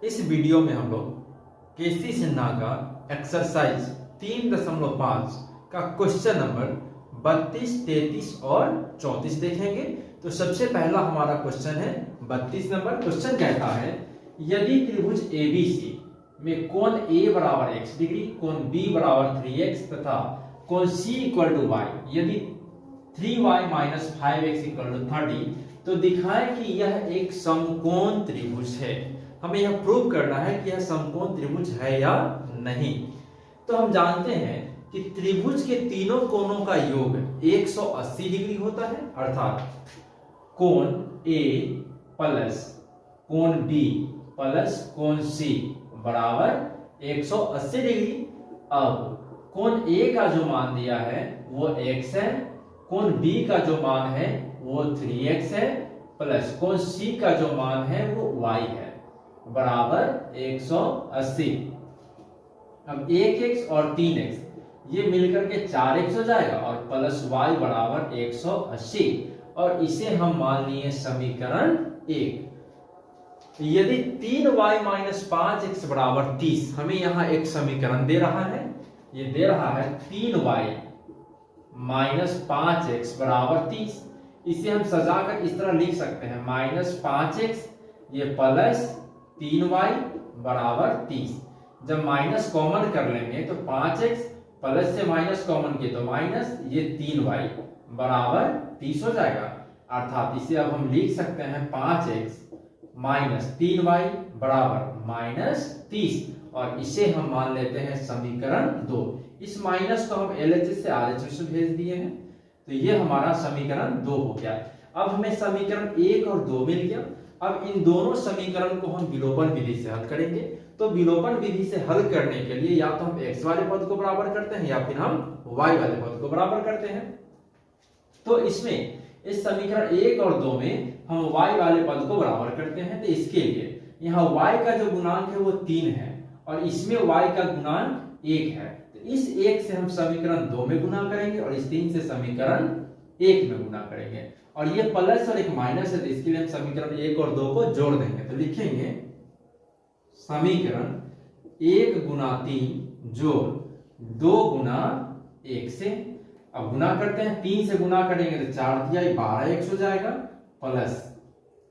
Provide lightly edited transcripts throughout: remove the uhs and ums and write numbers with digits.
इस वीडियो में हम लोग केसी सिन्हा का एक्सरसाइज 3.5 का क्वेश्चन नंबर 32, 33 और 34 देखेंगे। तो सबसे पहला हमारा क्वेश्चन है 32 नंबर। क्वेश्चन कहता है यदि त्रिभुज ABC में कोण A बराबर x डिग्री, कोण B बराबर 3x तथा कोण C इक्वल टू y, यदि 3y minus 5x equal to 30, तो दिखाएं कि यह एक समकोण त्रिभुज है। हमें यह प्रूव करना है कि यह समकोण त्रिभुज है या नहीं। तो हम जानते हैं कि त्रिभुज के तीनों कोणों का योग 180 डिग्री होता है, अर्थात कोण A प्लस कोण B प्लस कोण C बराबर 180 डिग्री। अब कोण A का जो मान दिया है वो x है, कोण B का जो मान है वो 3x है, प्लस कोण C का जो मान है वो y है, बराबर 180। अब 1x और 3x ये मिलकर के 4x हो जाएगा और प्लस y बराबर 180, और इसे हम मान लिए समीकरण 1। यदि 3y माइनस 5x बराबर 30, हमें यहां एक समीकरण दे रहा है, ये दे रहा है 3y माइनस 5x बराबर 30। इसे हम सजाकर इस तरह लिख सकते हैं माइनस 5x ये प्लस 3y बराबर 30। जब माइनस कॉमन कर लेंगे तो 5x प्लस से माइनस कॉमन किए तो माइनस, ये 3y बराबर 30 हो जाएगा। अर्थात इसे अब हम लिख सकते हैं 5x माइनस 3y बराबर माइनस 30, और इसे हम मान लेते हैं समीकरण 2। इस माइनस को हम LHS से RHS में भेज दिए हैं, तो ये हमारा समीकरण 2 हो गया। अब हमें समीकरण 1 और 2 मिल गया। अब इन दोनों समीकरण को हम विलोपन विधि से हल करेंगे। तो विलोपन विधि से हल करने के लिए या तो हम x वाले पद को बराबर करते हैं या फिर हम y वाले पद को बराबर करते हैं। तो इसमें इस समीकरण 1 और 2 में हम y वाले पद को बराबर करते हैं। तो इसके लिए यहाँ y का जो गुणांक है वो 3 है और इसमें y का गुणांक 1 है। तो इस 1 से हम समीकरण 2 में गुना करेंगे और इस 3 से समीकरण 1 में गुना करेंगे, और ये प्लस और एक माइनस है, तो इसके लिए हम समीकरण 1 और 2 को जोड़ देंगे। तो लिखेंगे समीकरण 1 गुना 3 जोड़ 2 गुना 1 से। अब गुना करते हैं, 3 से गुना करेंगे तो 4 दिया 12x हो जाएगा, प्लस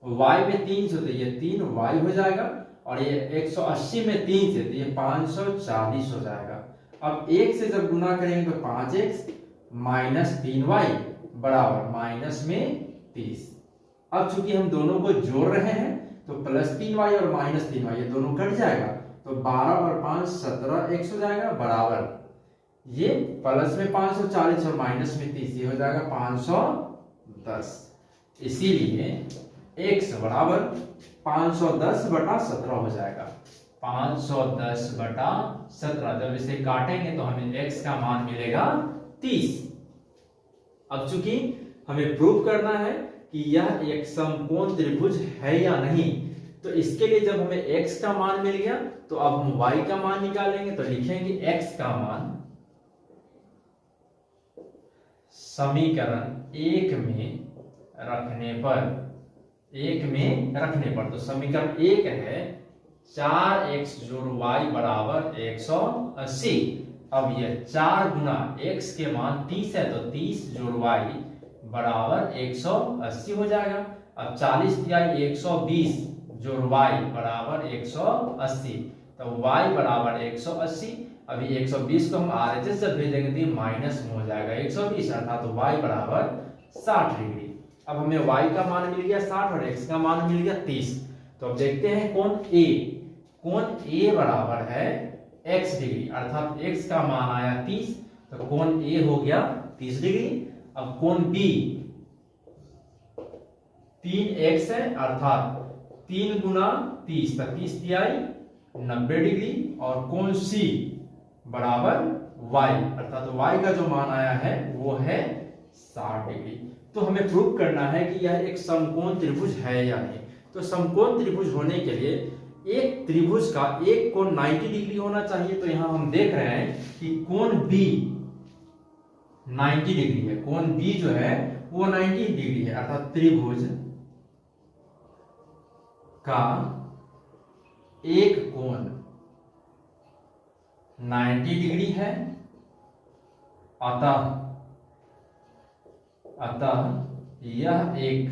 y में 3 से तो ये 3y हो जाएगा, और ये 180 में 3 से तो ये 540 हो जाएगा। अब 1 से जब गुना करेंगे तो 5x माइनस 3y बराबर माइनस में 30। अब चूंकि हम दोनों को जोड़ रहे हैं तो प्लस 3y और माइनस 3y ये दोनों कट जाएगा, तो 12 और 5 17x हो जाएगा, बराबर ये प्लस में 540 और माइनस में 30 ये हो जाएगा 510। इसीलिए x बराबर 510 बटा 17 हो जाएगा। 510 बटा 17, जब इसे काटेंगे तो हमें x का मान मिलेगा 30। अब चूंकि हमें प्रूव करना है कि यह एक समकोण त्रिभुज है या नहीं, तो इसके लिए जब हमें x का मान मिल गया तो अब हम y का मान निकालेंगे। तो लिखेंगे x का मान समीकरण 1 में रखने पर, तो समीकरण 1 है 4x जोड़ y बराबर 180। अब ये 4 गुना x के मान 30 है, तो 30 जोड़ y बराबर 180 हो जाएगा। अब 40 दिया 120 जोड़ y बराबर 180, तो y बराबर 180। अभी 120 को हम RHS से भेजेंगे तो ये माइनस में हो जाएगा 120, अर्थात y बराबर 60 डिग्री। अब हमें y का मान मिल गया 60 और x का मान मिल गया 30। तो अब देखते हैं कोण A बराबर है x डिग्री, अर्थात x का मान आया 30, तो कोण A हो गया 30 डिग्री। अब कोण B 3x है, अर्थात 3 गुना 30, तो 30 दिया 90 डिग्री, और कोण C बराबर y, अर्थात y का जो मान आया है वो है 60 डिग्री। तो हमें प्रूव करना है कि यह एक समकोण त्रिभुज है या नहीं। तो समकोण त्रिभुज होने के लिए एक त्रिभुज का एक कोण 90 डिग्री होना चाहिए। तो यहां हम देख रहे हैं कि कोण B 90 डिग्री है, कोण B जो है वो 90 डिग्री है, अर्थात त्रिभुज का एक कोण 90 डिग्री है, अतः यह एक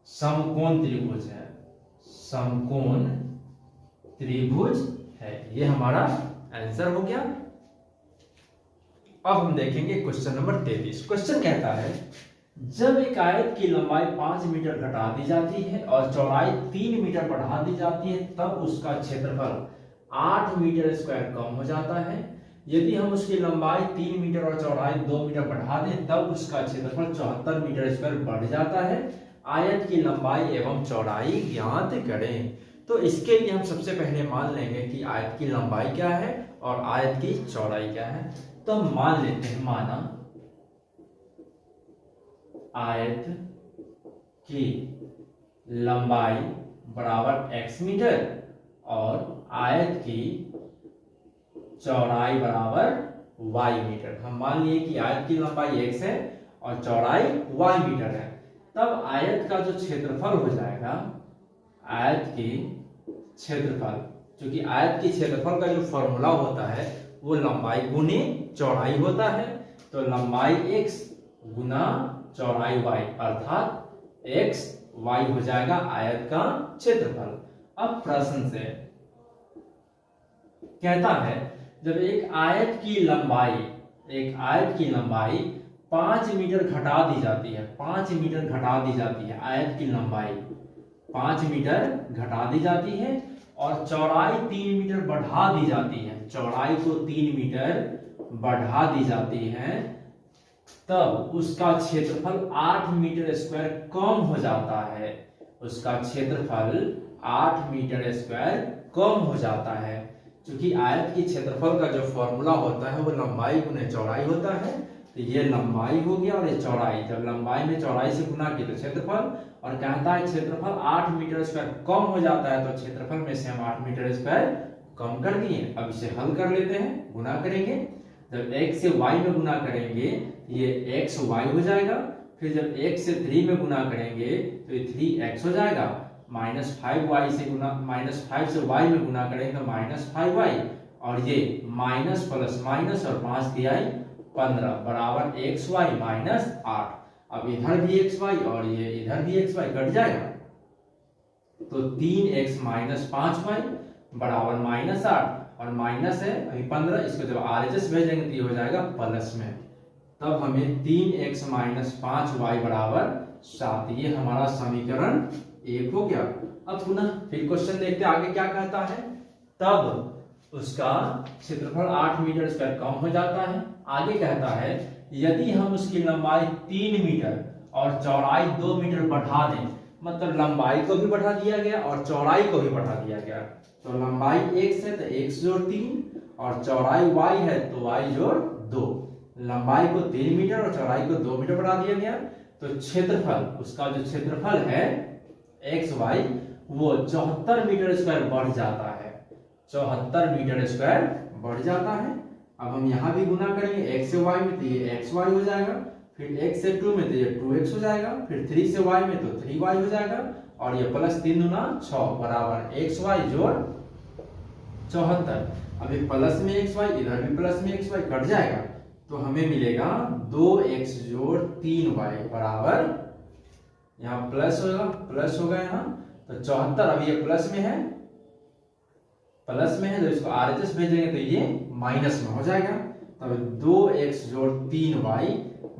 समकोण त्रिभुज है, समकोण त्रिभुज है। ये हमारा आंसर हो गया। अब हम देखेंगे क्वेश्चन नंबर 33। क्वेश्चन कहता है जब एक आयत की लंबाई 5 मीटर घटा दी जाती है और चौड़ाई 3 मीटर बढ़ा दी जाती है, तब उसका क्षेत्रफल 8 मीटर स्क्वायर कम हो जाता है। यदि हम उसकी लंबाई 3 मीटर और चौड़ाई 2 मीटर बढ़ा दें, तब उसका क्षेत्रफल 74 मीटर स्क्वायर बढ़ जाता है। आयत की लंबाई एवं चौड़ाई ज्ञात करें। तो इसके लिए हम सबसे पहले मान लेंगे कि आयत की लंबाई क्या है और आयत की चौड़ाई क्या है। तो हम मान लेते हैं, माना आयत की लंबाई बराबर x मीटर और आयत की चौड़ाई बराबर y मीटर। हम मान लिए कि आयत की लंबाई x है और चौड़ाई y मीटर है। तब आयत का जो क्षेत्रफल हो जाएगा, आयत की क्षेत्रफल, क्योंकि आयत की क्षेत्रफल का जो फॉर्मूला होता है वो लंबाई गुने चौड़ाई होता है। तो लंबाई x गुना चौड़ाई y, अर्थात x y हो जाएगा आयत का क्षेत्रफल। अब प्रश्न से कहता है जब एक आयत की लंबाई 5 मीटर घटा दी जाती है, 5 मीटर घटा दी जाती है, आयत की लंबाई 5 मीटर घटा दी जाती है और चौड़ाई 3 मीटर बढ़ा दी जाती है, चौड़ाई को 3 मीटर बढ़ा दी जाती है, तब उसका क्षेत्रफल 8 मीटर स्क्वायर कम हो जाता है। उसका क्षेत्रफल 8 मीटर स्क्वायर कम हो जाता है। क्योंकि आयत की क्षेत्रफल का जो फॉर्मूला होता है वो लंबाई गुने चौड़ाई होता है। तो ये लंबाई हो गया और ये चौड़ाई, जब लंबाई में चौड़ाई से गुना किया तो क्षेत्रफल, और कहता है क्षेत्रफल 8 मीटर स्क्वायर कम हो जाता है, तो क्षेत्रफल में से हम 8 मीटर स्क्वायर कम कर दिए। अब इसे हल कर लेते हैं, गुना करेंगे। जब x से y में गुना करेंगे ये x y हो जाएगा, फिर जब x से 3 में गुना करेंगे तो ये 3x हो जाएगा, -5y से गुना, -5 से y में गुना करेंगे तो -5y, और ये माइनस प्लस माइनस और 5 दिया 15 बराबर xy -8। अब इधर भी xy और ये इधर भी xy कट जाएगा, तो 3x - 5y बराबर -8, और माइनस है अभी 15, इसको जब RHS भेजेंगे तो ये हो जाएगा प्लस में। तब हमें 3x - 5y बराबर 7, ये हमारा समीकरण 1 हो गया। अब पुनः फिर क्वेश्चन देखते हैं आगे क्या कहता है। तब उसका क्षेत्रफल 8 मीटर स्क्वायर कम हो जाता है। आगे कहता है यदि हम उसकी लंबाई 3 मीटर और चौड़ाई 2 मीटर बढ़ा दें, मतलब लंबाई को भी बढ़ा दिया गया और चौड़ाई को भी बढ़ा दिया गया। तो लंबाई x है तो x जोड़ 3 और चौड़ाई y है तो y जोड़ 2। लंबाई को 3 मीटर और चौड़ाई को 2 मीटर बढ़ा दिया गया, तो क्षेत्रफल, उसका जो क्षेत्रफल है एक्स वाई वो 74 मीटर स्क्वायर बढ़ जाता है, 74 मीटर स्क्वायर बढ़ जाता है। अब हम यहाँ भी गुना करेंगे x से y में तो ये xy हो जाएगा, फिर x से 2 में तो ये 2x हो जाएगा, फिर 3 से y में तो 3y हो जाएगा, और ये प्लस 3 गुना 6 बराबर xy जोड़ 74। अभी प्लस में xy, इधर भी प्लस में xy कट जाएगा, तो हमें मिलेगा 2x जोड़ 3y बराबर, यहाँ प्लस होगा, प्लस होगा यहाँ, तो 74। अभी ये प्लस में है, तो इसको RHS भेजेंगे तो ये माइनस में हो जाएगा। तब 2x जोड़ 3y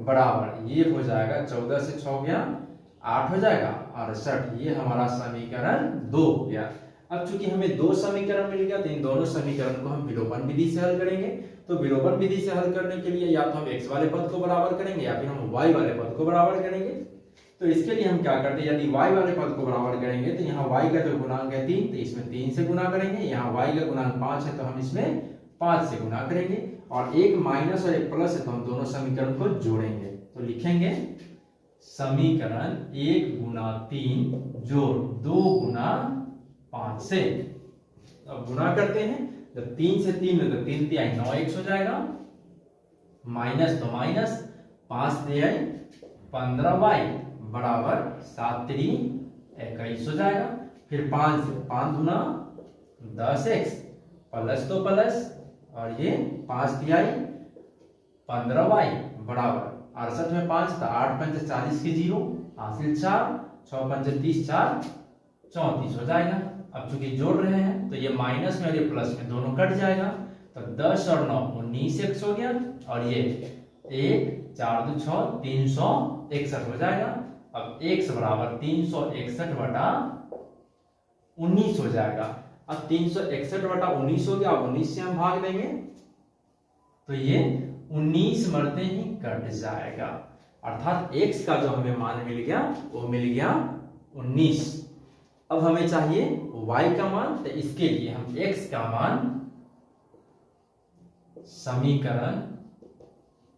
बराबर ये हो जाएगा 14 से 6 गया 8 हो जाएगा 68। ये हमारा समीकरण 2 हो गया। अब चूंकि हमें 2 समीकरण मिल गया, तो इन दोनों समीकरण को हम विलोपन विधि से हल करेंगे। तो विलोपन विधि से हल करने के लिए या तो हम x वाले पद को बराबर करेंगे या फिर हम y वाले पद को बराबर करेंगे। तो इसके लिए हम क्या करते हैं, यदि y वाले पद को बराबर करेंगे तो यहाँ y का जो गुणांक है 3, तो इसमें 3 से गुना करेंगे। यहाँ y का गुणांक 5 है तो हम इसमें 5 से गुना करेंगे, और एक माइनस और एक प्लस है तो हम दोनों समीकरण को जोड़ेंगे। तो लिखेंगे समीकरण 1 गुना 3 जोड़ 2 गुना 5 से। अब गुना करते हैं, जब 3 से 3 में तो 3 तिहाई 9x हो जाएगा, माइनस तो माइनस 5 तिहाई 15y बराबर 7 3 21 हो जाएगा। फिर 5 से 5 गुना 10x प्लस तो प्लस और ये 5 तिहाई 15y बराबर 68 में 5 था 8 पंजे 40 की 0 हासिल 4 6 पंजे 30 4 34 हो जाएगा। अब चूंकि जोड़ रहे हैं तो ये माइनस में और ये प्लस में दोनों कट जाएगा तो 10 और 9 19x हो गया और ये 1 4 2 6 361 हो जाएगा। अब x बराबर 361 बटा 19 हो जाएगा। अब 361 बटा 19 हो गया। अब 19 से हम भाग देंगे तो ये 19 मरते ही कट जाएगा अर्थात x का जो हमें मान मिल गया वो मिल गया 19। अब हमें चाहिए y का मान तो इसके लिए हम x का मान समीकरण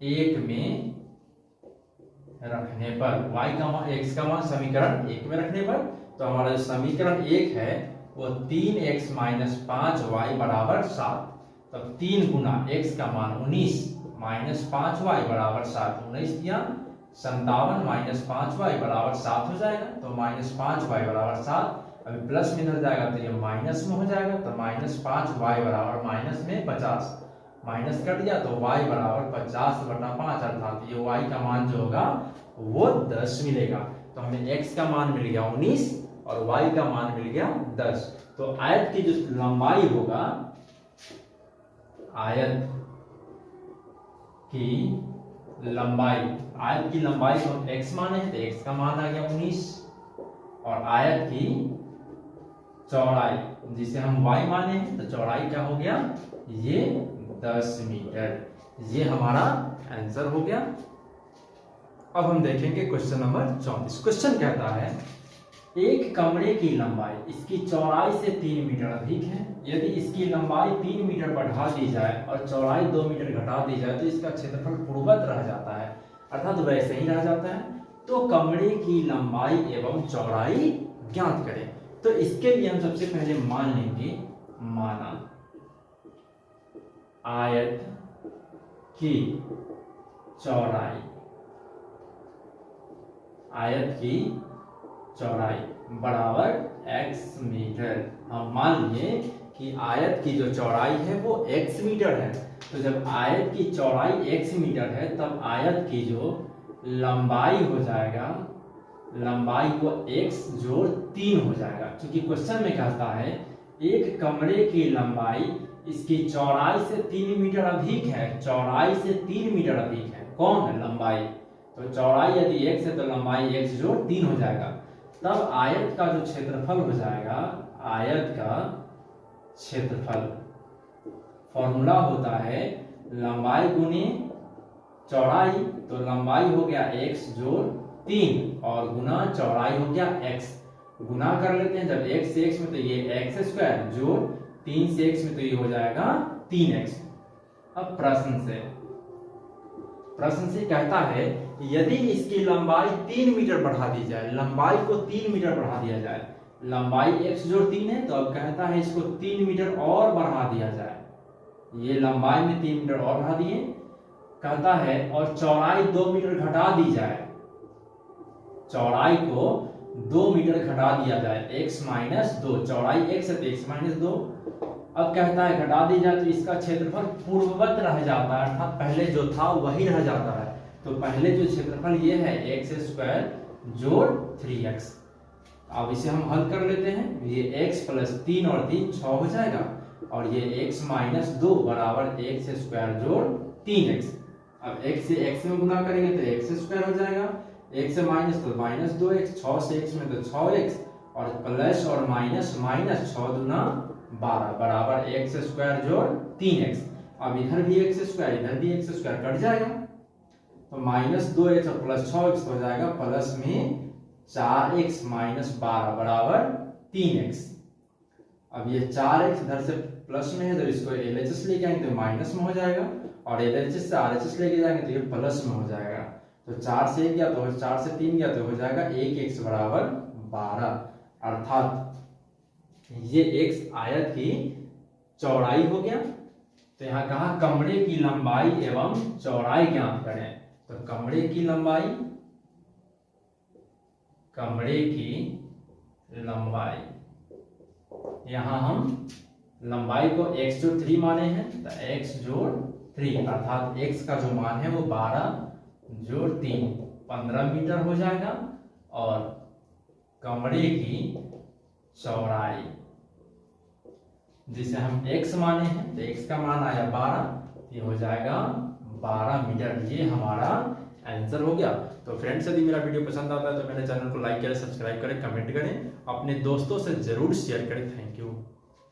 1 में रखने पर y का मान x का मान समीकरण 1 में रखने पर तो हमारा जो समीकरण 1 है वो 3x माइनस 5y बराबर 7। तब 3 गुना x का मान 19 माइनस 5y बराबर 7 19 दिया 57 माइनस 5y बराबर 7 हो जाएगा तो माइनस 5y बराबर 7। अभी प्लस में इधर जाएगा तो ये माइनस में हो जाएगा तो माइनस 5y बराबर माइनस में 50 माइनस कट गया तो y बराबर 50 बटा 5 अर्थात ये y का मान जो होगा वो 10 मिलेगा। तो हमें x का मान मिल गया 19 और y का मान मिल गया 10। तो आयत की जो लंबाई होगा आयत की लंबाई को हम x माने हैं तो x का मान आ गया 19 और आयत की चौड़ाई जिसे हम y माने हैं तो चौड़ाई क्या हो गया ये 10 मीटर। ये हमारा आंसर हो गया। अब हम देखेंगे क्वेश्चन नंबर 34। क्वेश्चन कहता है एक कमरे की लंबाई इसकी चौड़ाई से 3 मीटर अधिक है। यदि इसकी लंबाई 3 मीटर बढ़ा दी जाए और चौड़ाई 2 मीटर घटा दी जाए तो इसका क्षेत्रफल पूर्ववत रह जाता है अर्थात वैसे ही रह जाता है। तो कमरे की लंबाई एवं चौड़ाई ज्ञात करें। तो इसके लिए हम सबसे पहले मान लेंगे माना आयत की चौड़ाई बराबर x मीटर। हम मान लिए कि आयत की जो चौड़ाई है वो x मीटर है। तो जब आयत की चौड़ाई x मीटर है तब आयत की जो लंबाई हो जाएगा लंबाई को x जोड़ 3 हो जाएगा। क्योंकि क्वेश्चन में कहता है एक कमरे की लंबाई इसकी चौड़ाई से 3 मीटर अधिक है। चौड़ाई से 3 मीटर अधिक है कौन है लंबाई। तो चौड़ाई यदि x है तो लंबाई x जोड़ 3 हो जाएगा। तब आयत का जो क्षेत्रफल हो जाएगा आयत का क्षेत्रफल फॉर्मूला होता है लंबाई गुने चौड़ाई। तो लंबाई हो गया x जोड़ 3 और गुना चौड़ाई हो गया x। गुना कर लेते हैं जब x से x में तो ये x स्क्वायर जोड़ 3 से x में तो ये हो जाएगा 3x। अब प्रश्न से कहता है यदि इसकी लंबाई 3 मीटर बढ़ा दी जाए लंबाई को 3 मीटर बढ़ा दिया जाए लंबाई x जोड़ 3 है तो अब कहता है इसको 3 मीटर और बढ़ा दिया जाए। ये लंबाई में 3 मीटर और बढ़ा दिए कहता है और चौड़ाई 2 मीटर घटा दी जाए। चौड़ाई को 2 मीटर घटा दिया जाए x माइनस 2 चौड़ाई x है तो x माइनस 2। अब कहता है घटा दी जाए तो इसका क्षेत्रफल पूर्ववत रह जाता है अर्थात पहले जो था वही रह जाता है। तो पहले जो क्षेत्रफल ये है x स्क्वायर जोड़ 3x। अब इसे हम हल कर लेते हैं ये x प्लस 3 और 3 6 हो जाएगा और ये x माइनस 2 बराबर x स्क्वायर जोड़ 3x। अब x से x में गुना करेंगे तो x स्क्वायर हो जाएगा x से माइनस तो माइनस 2x 6 से x में तो 6x और प्लस और माइनस माइनस 6 दूना 12 बराबर x स्क्वायर जोड़ 3x। अब इधर भी x स्क्वायर इधर भी x स्क्वायर कट जाएगा तो माइनस 2x और प्लस 6x हो जाएगा प्लस में 4x माइनस 12 बराबर 3x। अब ये 4x इधर से प्लस में है तो इसको LHS लेके आएंगे तो माइनस में हो जाएगा और LHS से RHS लेके जाएंगे तो ये प्लस में हो जाएगा। तो 4 से 1 गया तो 4 से 3 गया तो हो जाएगा 1x बराबर 12 अर्थात ये x आयत की चौड़ाई हो गया। तो यहाँ कहा कमरे की लंबाई एवं चौड़ाई ज्ञात करें। तो कमरे की लंबाई यहाँ हम लंबाई को x जोड़ 3 माने हैं, तो x जोड़ 3 अर्थात x का जो मान है वो 12 जोड़ 3 15 मीटर हो जाएगा। और कमरे की चौड़ाई जिसे हम x माने हैं, तो x का मान आया 12, ये हो जाएगा 12 मीटर। ये हमारा आंसर हो गया। तो फ्रेंड्स, यदि मेरा वीडियो पसंद आता है तो मेरे चैनल को लाइक करें, सब्सक्राइब करें, कमेंट करें, अपने दोस्तों से जरूर शेयर करें। Thank you.